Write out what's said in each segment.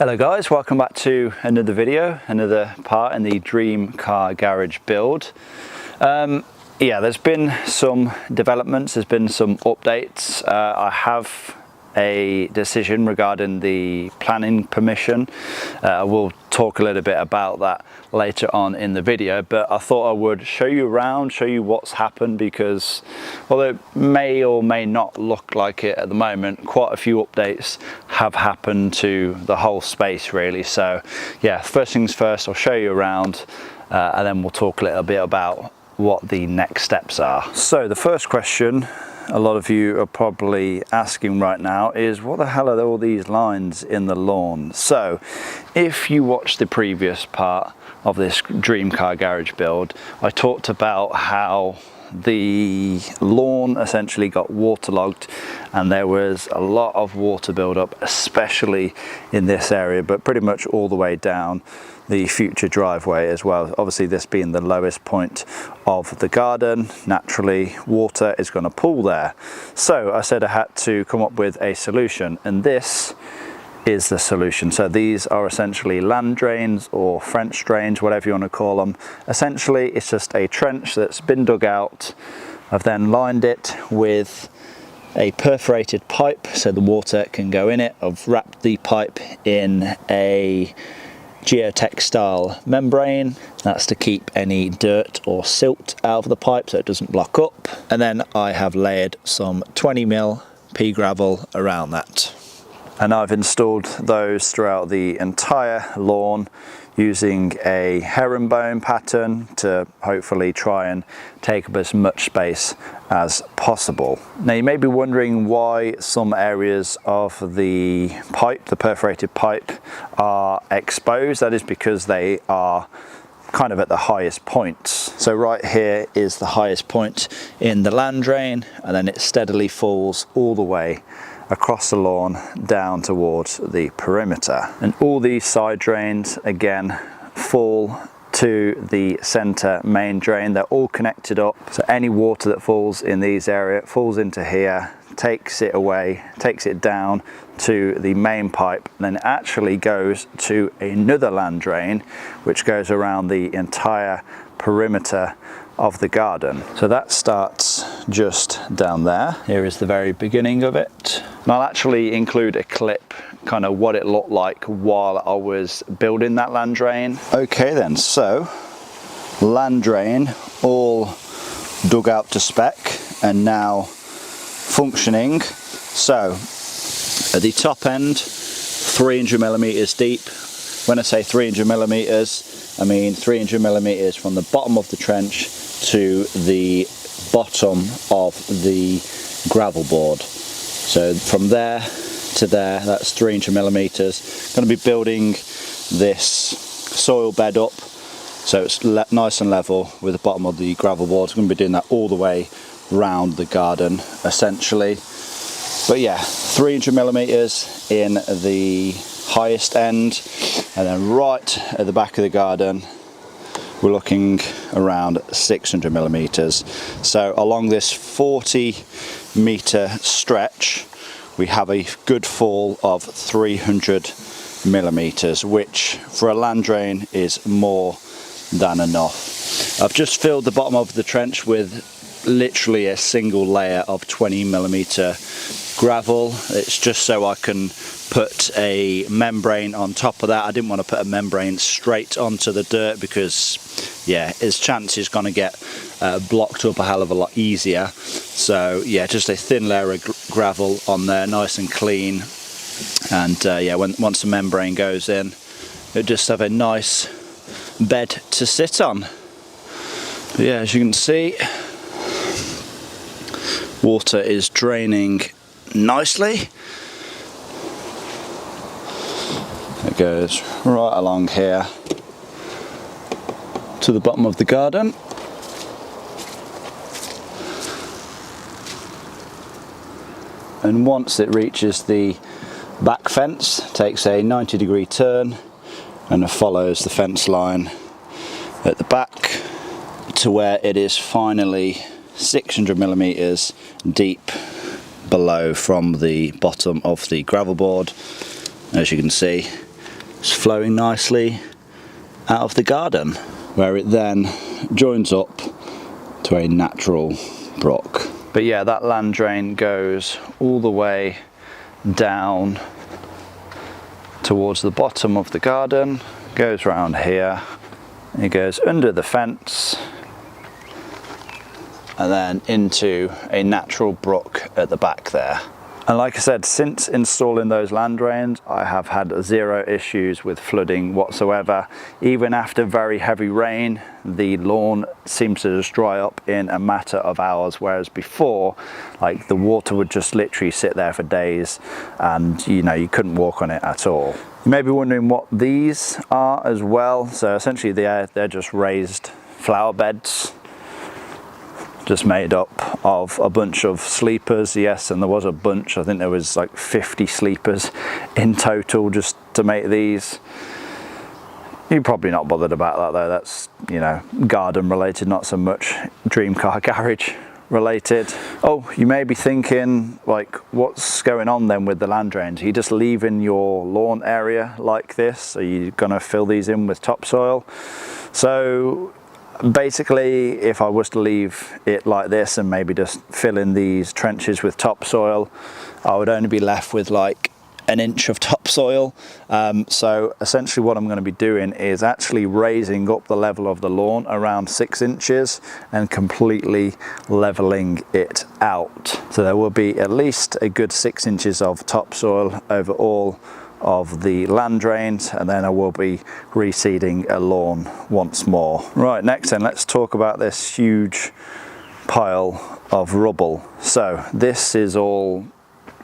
Hello guys, welcome back to another video, another part in the Dream Car Garage build. There's been some developments, there's been some updates. I have a decision regarding the planning permission. I will talk a little bit about that later on in the video, but I thought I would show you around, show you what's happened, because although it may or may not look like it at the moment, quite a few updates have happened to the whole space really. So yeah, first things first, I'll show you around and then we'll talk a little bit about what the next steps are. So the first question a lot of you are probably asking right now is, what the hell are all these lines in the lawn? So if you watched the previous part of this Dream Car Garage build, I talked about how the lawn essentially got waterlogged and there was a lot of water buildup, especially in this area, but pretty much all the way down the future driveway as well. Obviously this being the lowest point of the garden, naturally water is going to pool there. So I said I had to come up with a solution, and this is the solution. So these are essentially land drains or French drains, whatever you want to call them. Essentially it's just a trench that's been dug out. I've then lined it with a perforated pipe so the water can go in it. I've wrapped the pipe in a geotextile membrane. That's to keep any dirt or silt out of the pipe so it doesn't block up. And then I have layered some 20mm pea gravel around that. And I've installed those throughout the entire lawn using a herringbone pattern to hopefully try and take up as much space as possible. Now you may be wondering why some areas of the pipe, the perforated pipe, are exposed. That is because they are kind of at the highest points. So right here is the highest point in the land drain, and then it steadily falls all the way across the lawn down towards the perimeter. And all these side drains again fall to the center main drain. They're all connected up, so any water that falls in these areas falls into here, takes it away, takes it down to the main pipe, and then it actually goes to another land drain which goes around the entire perimeter of the garden. So that starts just down there. Here is the very beginning of it. And I'll actually include a clip, kind of what it looked like while I was building that land drain. Okay then, so land drain all dug out to spec and now functioning. So at the top end, 300mm deep. When I say 300mm, I mean 300mm from the bottom of the trench to the bottom of the gravel board. So from there to there, that's 300mm. Going to be building this soil bed up so it's nice and level with the bottom of the gravel board. I'm going to be doing that all the way round the garden essentially. But yeah, 300mm in the highest end, and then right at the back of the garden we're looking around 600mm. So along this 40-meter stretch we have a good fall of 300mm, which for a land drain is more than enough. I've just filled the bottom of the trench with literally a single layer of 20mm gravel. It's just so I can put a membrane on top of that. I didn't want to put a membrane straight onto the dirt because yeah, its chance is going to get blocked up a hell of a lot easier. So yeah, just a thin layer of gravel on there, nice and clean. And yeah, once the membrane goes in, it'll just have a nice bed to sit on. But yeah, as you can see, water is draining nicely. It goes right along here to the bottom of the garden. And once it reaches the back fence, takes a 90-degree turn and it follows the fence line at the back to where it is finally 600mm deep below from the bottom of the gravel board. As you can see, It's flowing nicely out of the garden, where it then joins up to a natural brook. But yeah, that land drain goes all the way down towards the bottom of the garden, goes round here, and it goes under the fence and then into a natural brook at the back there. And like I said, since installing those land drains, I have had zero issues with flooding whatsoever. Even after very heavy rain, the lawn seems to just dry up in a matter of hours, whereas before, like, the water would just literally sit there for days and, you know, you couldn't walk on it at all. You may be wondering what these are as well. So essentially they're just raised flower beds, just made up of a bunch of sleepers. Yes, and there was a bunch, I think there was like 50 sleepers in total just to make these. You're probably not bothered about that though, that's, you know, garden related, not so much Dream Car Garage related. Oh, you may be thinking, like, what's going on then with the land drains? Are you just leaving your lawn area like this? Are you gonna fill these in with topsoil? So basically, if I was to leave it like this and maybe just fill in these trenches with topsoil, I would only be left with like an inch of topsoil. So essentially what I'm going to be doing is actually raising up the level of the lawn around 6 inches and completely leveling it out. So there will be at least a good 6 inches of topsoil over all of the land drains, and then I will be reseeding a lawn once more. Right, next then let's talk about this huge pile of rubble. So this is all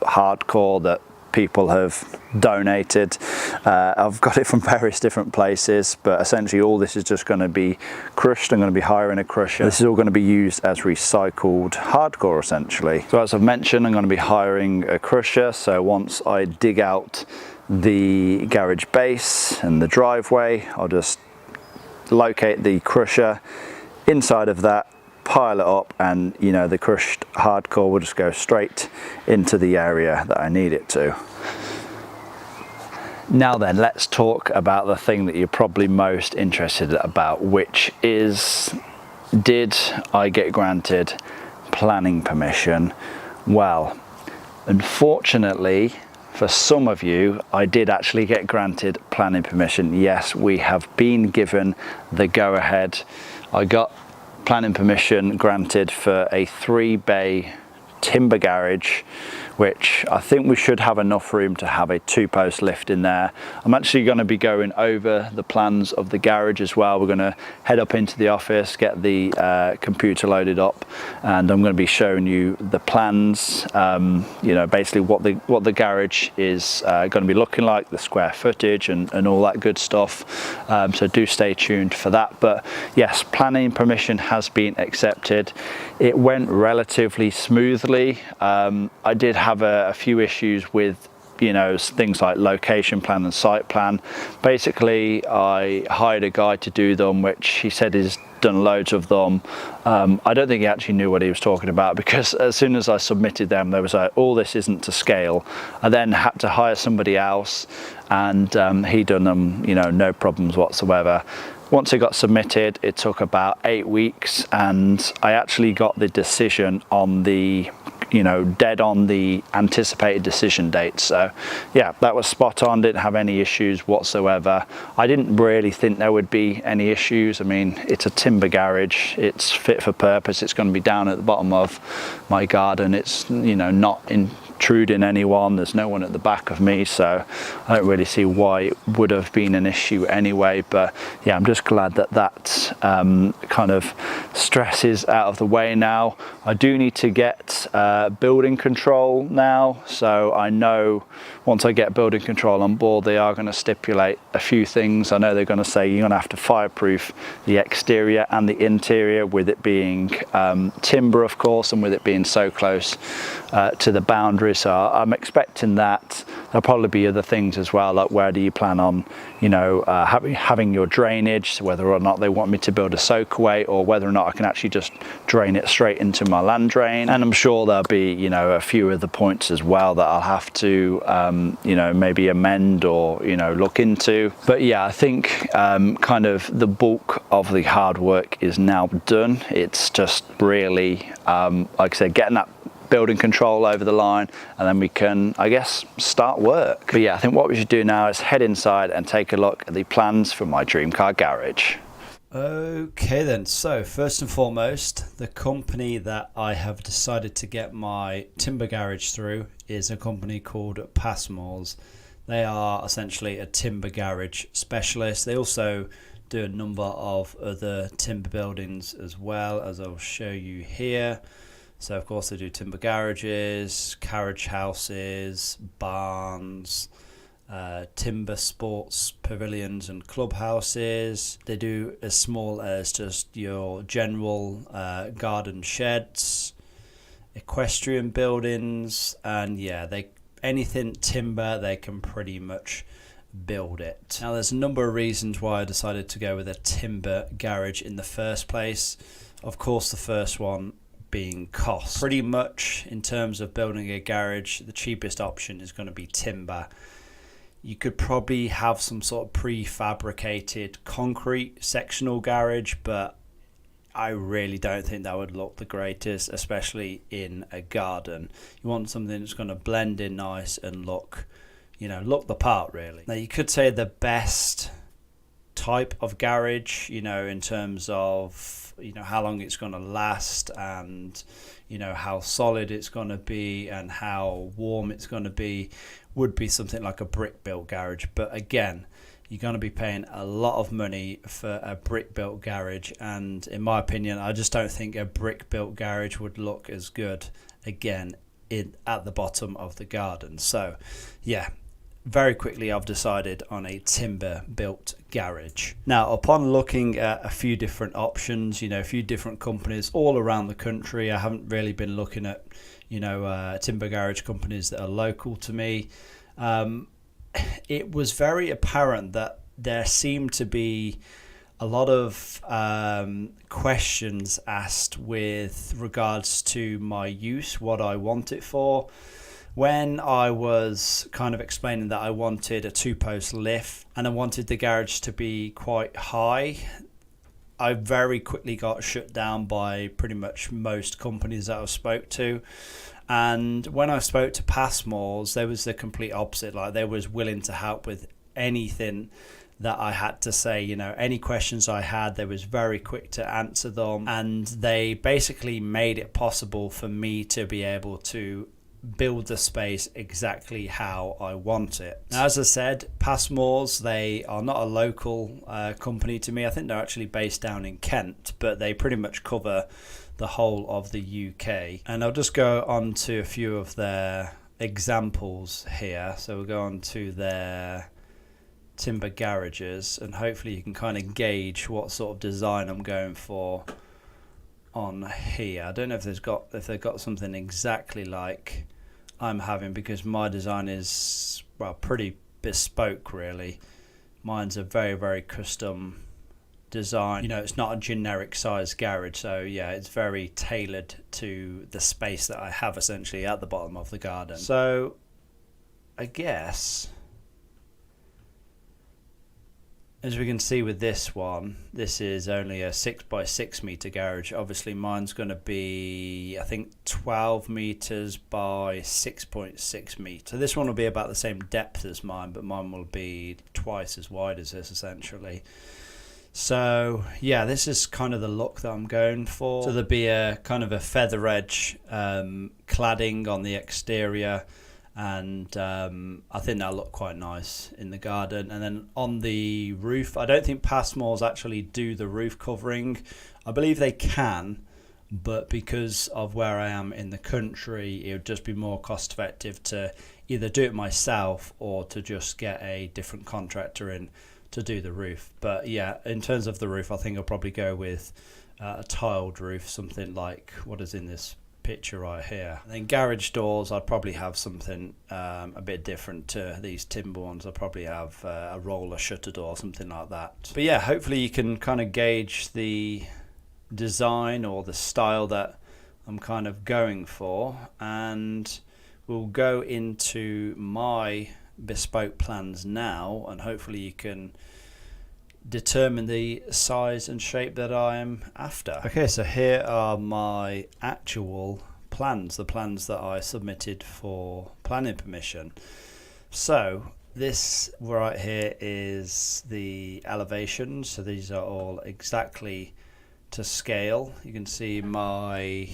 hardcore that people have donated. I've got it from various different places, but essentially all this is just going to be crushed. I'm going to be hiring a crusher. This is all going to be used as recycled hardcore essentially. So as I've mentioned, I'm going to be hiring a crusher. So once I dig out the garage base and the driveway, I'll just locate the crusher inside of that, pile it up, and, you know, the crushed hardcore will just go straight into the area that I need it to. Now then, let's talk about the thing that you're probably most interested about, which is, did I get granted planning permission? Well, unfortunately for some of you, I did actually get granted planning permission. Yes, we have been given the go-ahead. I got planning permission granted for a 3-bay timber garage, which I think we should have enough room to have a 2-post lift in there. I'm actually going to be going over the plans of the garage as well. We're going to head up into the office, get the computer loaded up, and I'm going to be showing you the plans, you know, basically what the garage is going to be looking like, the square footage and all that good stuff. So do stay tuned for that. But yes, planning permission has been accepted. It went relatively smoothly. I did have a few issues with, you know, things like location plan and site plan. Basically, I hired a guy to do them, which he said he's done loads of them. I don't think he actually knew what he was talking about, because as soon as I submitted them, there was like, oh, this isn't to scale. I then had to hire somebody else, and he done them, you know, no problems whatsoever. Once it got submitted, it took about 8 weeks, and I actually got the decision on the, you know, dead on the anticipated decision date. So yeah, that was spot on, didn't have any issues whatsoever. I didn't really think there would be any issues. I mean, it's a timber garage, it's fit for purpose, it's going to be down at the bottom of my garden, it's, you know, not intruding anyone, there's no one at the back of me, so I don't really see why it would have been an issue anyway. But yeah, I'm just glad that that kind of stress is out of the way now. I do need to get building control now, so I know once I get building control on board, they are going to stipulate a few things. I know they're going to say you're going to have to fireproof the exterior and the interior, with it being timber, of course, and with it being so close to the boundary. So I'm expecting that. there'll probably be other things as well, like where do you plan on, you know, having your drainage, whether or not they want me to build a soakaway, or whether or not I can actually just drain it straight into my land drain. And I'm sure there'll be, you know, a few other points as well that I'll have to, you know, maybe amend or, you know, look into. But yeah, I think kind of the bulk of the hard work is now done. It's just really, like I said, getting that building control over the line, and then we can, I guess, start work. But yeah, I think what we should do now is head inside and take a look at the plans for my dream car garage. Okay then, so first and foremost, the company that I have decided to get my timber garage through is a company called Passmoores. They are essentially a timber garage specialist. They also do a number of other timber buildings as well, as I'll show you here. So of course they do timber garages, carriage houses, barns, timber sports pavilions and clubhouses. They do as small as just your general garden sheds, equestrian buildings, and yeah, anything timber, they can pretty much build it. Now there's a number of reasons why I decided to go with a timber garage in the first place. Of course, the first one being cost. Pretty much in terms of building a garage, the cheapest option is going to be timber. You could probably have some sort of prefabricated concrete sectional garage, but I really don't think that would look the greatest, especially in a garden. You want something that's going to blend in nice and look, you know, look the part really. Now you could say the best type of garage, you know, in terms of, you know, how long it's going to last, and you know how solid it's going to be and how warm it's going to be, would be something like a brick built garage. But again, you're going to be paying a lot of money for a brick built garage, and in my opinion, I just don't think a brick built garage would look as good again at the bottom of the garden. So yeah, very quickly I've decided on a timber built garage. Now upon looking at a few different options, you know, a few different companies all around the country, I haven't really been looking at, you know, timber garage companies that are local to me. It was very apparent that there seemed to be a lot of questions asked with regards to my use, what I want it for. When I was kind of explaining that I wanted a 2-post lift and I wanted the garage to be quite high, I very quickly got shut down by pretty much most companies that I spoke to. And when I spoke to Passmoores, there was the complete opposite. Like, they was willing to help with anything that I had to say, you know, any questions I had, they was very quick to answer them. And they basically made it possible for me to be able to build the space exactly how I want it. Now, as I said, Passmoores, they are not a local company to me. I think they're actually based down in Kent, but they pretty much cover the whole of the UK. And I'll just go on to a few of their examples here. So we'll go on to their timber garages, and hopefully you can kind of gauge what sort of design I'm going for on here. I don't know if they've got something exactly like I'm having, because my design is, well, pretty bespoke really. Mine's a very, very custom design. You know, it's not a generic size garage, so yeah, it's very tailored to the space that I have essentially at the bottom of the garden. So I guess, as we can see with this one, this is only a 6x6 meter garage. Obviously mine's going to be, I think, 12 meters by 6.6 meters. So this one will be about the same depth as mine, but mine will be twice as wide as this essentially. So yeah, this is kind of the look that I'm going for. So there'll be a kind of a feather edge cladding on the exterior, and I think that'll look quite nice in the garden. And then on the roof, I don't think Passmoores actually do the roof covering. I believe they can, but because of where I am in the country, it would just be more cost effective to either do it myself or to just get a different contractor in to do the roof. But yeah, in terms of the roof, I think I'll probably go with a tiled roof, something like what is in this picture right here. And then garage doors, I'd probably have something a bit different to these timber ones. I'd probably have a roller shutter door, something like that. But yeah, hopefully you can kind of gauge the design or the style that I'm kind of going for, and we'll go into my bespoke plans now, and hopefully you can determine the size and shape that I am after. Okay, so here are my actual plans, the plans that I submitted for planning permission. So this right here is the elevations, so these are all exactly to scale. You can see my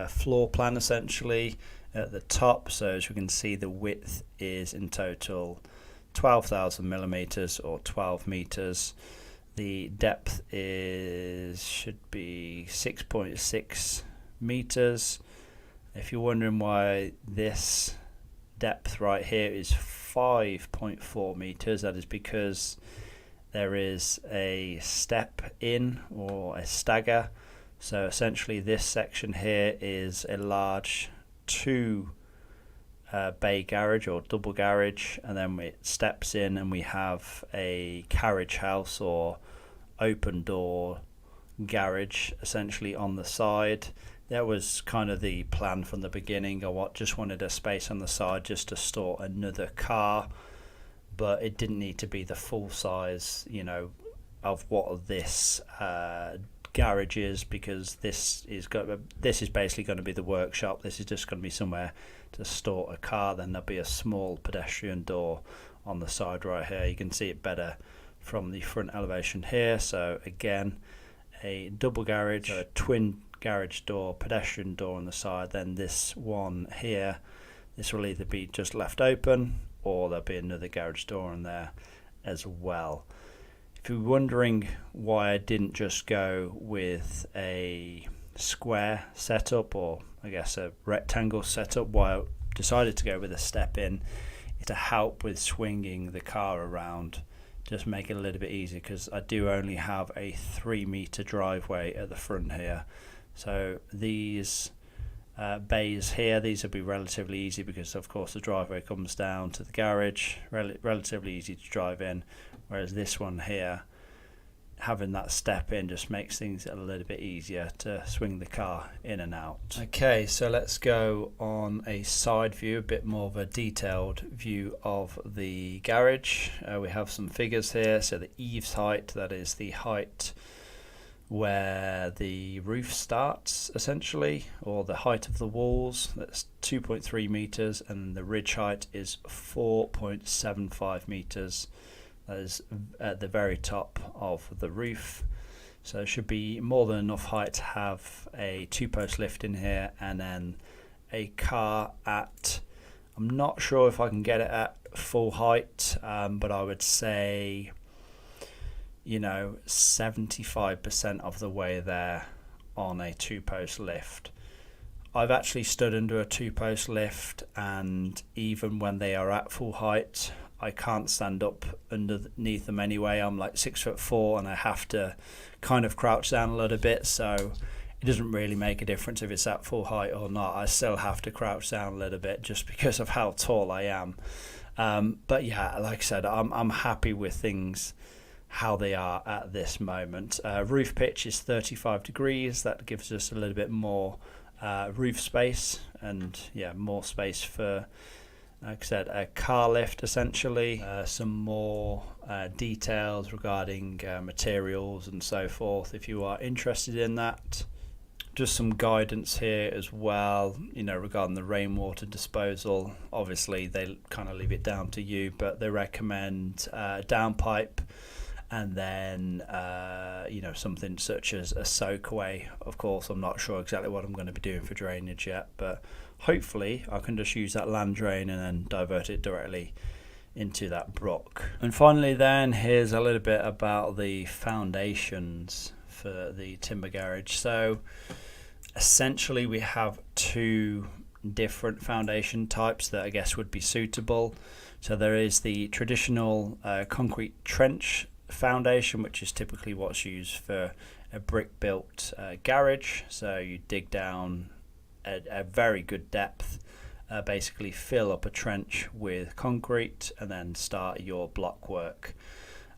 floor plan essentially at the top. So as you can see, the width is in total 12,000 millimeters or 12 meters. The depth should be 6.6 meters. If you're wondering why this depth right here is 5.4 meters, that is because there is a step in or a stagger. So essentially this section here is a large two bay garage or double garage, and then it steps in and we have a carriage house or open door garage essentially on the side. That was kind of the plan from the beginning. I just wanted a space on the side just to store another car, but it didn't need to be the full size, you know, of what this garage is, because this is basically going to be the workshop. This is just going to be somewhere to store a car. Then there'll be a small pedestrian door on the side right here. You can see it better from the front elevation here. So again, a double garage, a twin garage door, pedestrian door on the side. Then this one here, this will either be just left open or there'll be another garage door in there as well. If you're wondering why I didn't just go with a square setup, or I guess a rectangle setup, why I decided to go with a step in, is to help with swinging the car around, just make it a little bit easier, because I do only have a 3-meter driveway at the front here. So these bays here, these will be relatively easy because of course the driveway comes down to the garage, relatively easy to drive in, whereas this one here, having that step in just makes things a little bit easier to swing the car in and out. Okay, so let's go on a side view, a bit more of a detailed view of the garage. We have some figures here. So the eaves height, that is the height where the roof starts essentially, or the height of the walls, that's 2.3 meters, and the ridge height is 4.75 meters. That is at the very top of the roof. So it should be more than enough height to have a 2-post lift in here, and then a car at, I'm not sure if I can get it at full height, but I would say, you know, 75% of the way there on a 2-post lift. I've actually stood under a 2-post lift, and even when they are at full height, I can't stand up underneath them anyway. I'm like 6'4", and I have to kind of crouch down a little bit, so it doesn't really make a difference if it's at full height or not. I still have to crouch down a little bit just because of how tall I am. But yeah, like I said, I'm happy with things how they are at this moment. Roof pitch is 35 degrees. That gives us a little bit more roof space, and yeah, more space for, like I said, a car lift essentially. Some more details regarding materials and so forth if you are interested in that. Just some guidance here as well, you know, regarding the rainwater disposal. Obviously they kind of leave it down to you, but they recommend downpipe, and then you know, something such as a soakaway. Of course, I'm not sure exactly what I'm going to be doing for drainage yet, but hopefully I can just use that land drain and then divert it directly into that brook. And finally then, here's a little bit about the foundations for the timber garage. So essentially we have two different foundation types that I guess would be suitable. So there is the traditional concrete trench foundation, which is typically what's used for a brick built garage. So you dig down a very good depth. Basically fill up a trench with concrete and then start your block work.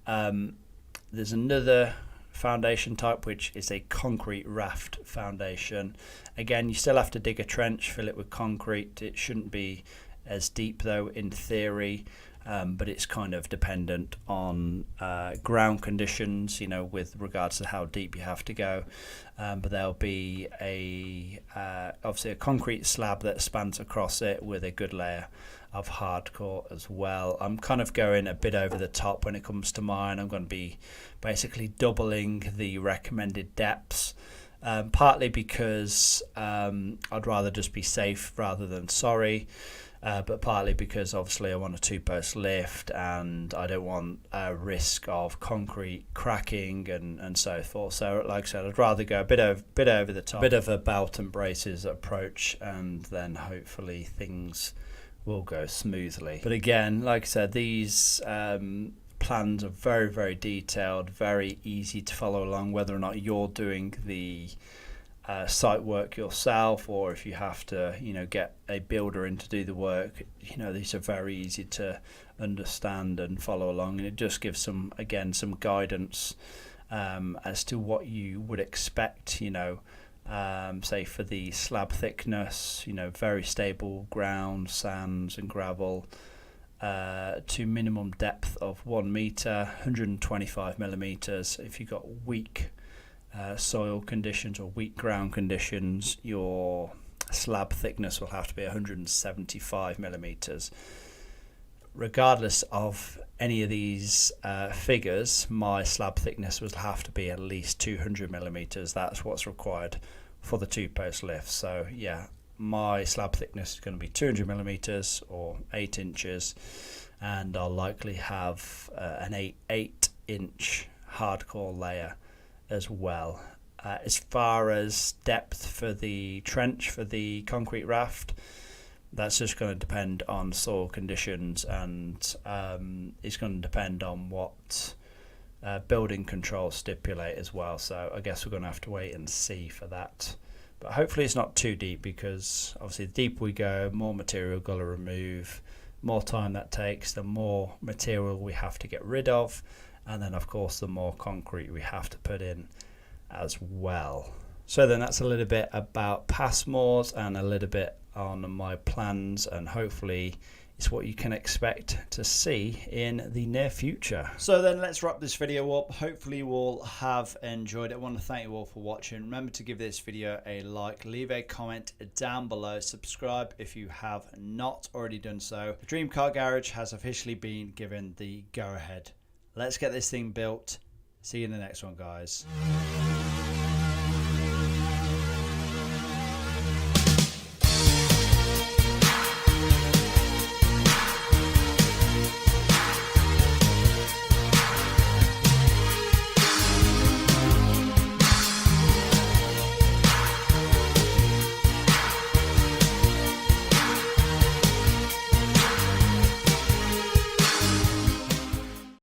There's another foundation type which is a concrete raft foundation. Again, you still have to dig a trench, fill it with concrete. It shouldn't be as deep though in theory, but it's kind of dependent on ground conditions, you know, with regards to how deep you have to go. But there'll be obviously a concrete slab that spans across it with a good layer of hardcore as well. I'm kind of going a bit over the top when it comes to mine. I'm going to be basically doubling the recommended depths, partly because I'd rather just be safe rather than sorry. But partly because obviously I want a 2-post lift and I don't want a risk of concrete cracking and so forth. So like I said, I'd rather go a bit over the top, bit of a belt and braces approach, and then hopefully things will go smoothly. But again, like I said, these plans are very, very detailed, very easy to follow along, whether or not you're doing the site work yourself, or if you have to, you know, get a builder in to do the work. You know, these are very easy to understand and follow along, and it just gives some guidance as to what you would expect, you know, say for the slab thickness, you know, very stable ground, sands and gravel, to minimum depth of 1 meter, 125 millimeters. If you've got weak soil conditions or weak ground conditions, your slab thickness will have to be 175 millimeters. Regardless of any of these figures, my slab thickness will have to be at least 200 millimeters. That's what's required for the 2-post lift. So yeah, my slab thickness is going to be 200 millimeters or 8 inches, and I'll likely have an 8-inch hardcore layer as well. As far as depth for the trench for the concrete raft, that's just going to depend on soil conditions, and it's going to depend on what building controls stipulate as well. So I guess we're going to have to wait and see for that. But hopefully it's not too deep, because obviously the deeper we go, more material got to remove, more time that takes, the more material we have to get rid of, and then of course the more concrete we have to put in as well. So then that's a little bit about Passmore's and a little bit on my plans, and hopefully it's what you can expect to see in the near future. So then let's wrap this video up. Hopefully you all have enjoyed it. I want to thank you all for watching. Remember to give this video a like, leave a comment down below, subscribe if you have not already done so. The Dream Car Garage has officially been given the go ahead. Let's get this thing built. See you in the next one, guys.